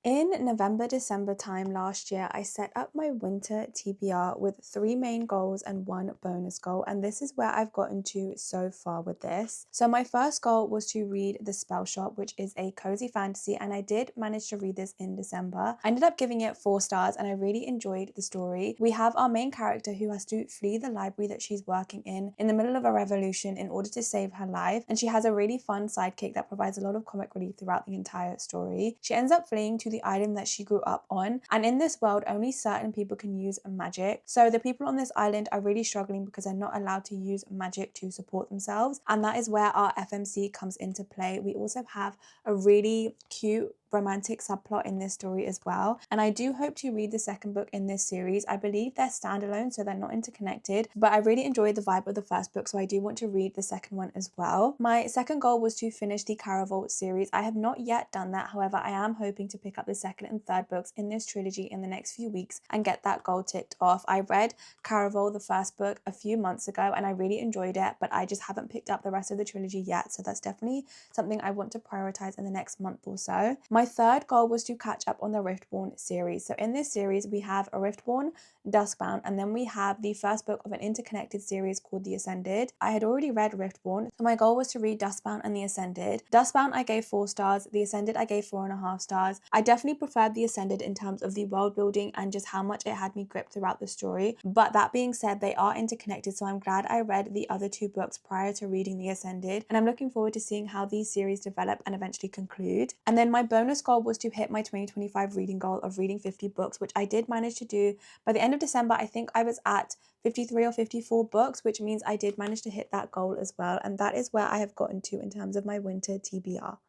In November, December time last year, I set up my winter TBR with three main goals and one bonus goal. And this is where I've gotten to so far with this. So, my first goal was to read The Spell Shop, which is a cozy fantasy. And I did manage to read this in December. I ended up giving it 4 stars and I really enjoyed the story. We have our main character who has to flee the library that she's working in the middle of a revolution in order to save her life. And she has a really fun sidekick that provides a lot of comic relief throughout the entire story. She ends up fleeing to the island that she grew up on. And in this world, only certain people can use magic. So the people on this island are really struggling because they're not allowed to use magic to support themselves. And that is where our FMC comes into play. We also have a really cute romantic subplot in this story as well. And I do hope to read the second book in this series. I believe they're standalone, so they're not interconnected, but I really enjoyed the vibe of the first book, so I do want to read the second one as well. My second goal was to finish the Caraval series. I have not yet done that. However, I am hoping to pick up the second and third books in this trilogy in the next few weeks and get that goal ticked off. I read Caraval, the first book, a few months ago and I really enjoyed it, but I just haven't picked up the rest of the trilogy yet, so that's definitely something I want to prioritize in the next month or so. My third goal was to catch up on the Riftborn series. So in this series, we have a Riftborn, Duskbound, and then we have the first book of an interconnected series called The Ascended. I had already read Riftborn, so my goal was to read Duskbound and The Ascended. Duskbound I gave 4 stars, The Ascended I gave 4.5 stars. I definitely preferred The Ascended in terms of the world building and just how much it had me gripped throughout the story. But that being said, they are interconnected, so I'm glad I read the other two books prior to reading The Ascended, and I'm looking forward to seeing how these series develop and eventually conclude. And then my bonus goal was to hit my 2025 reading goal of reading 50 books, which I did manage to do. By the end of December, I think I was at 53 or 54 books, which means I did manage to hit that goal as well. And that is where I have gotten to in terms of my winter TBR.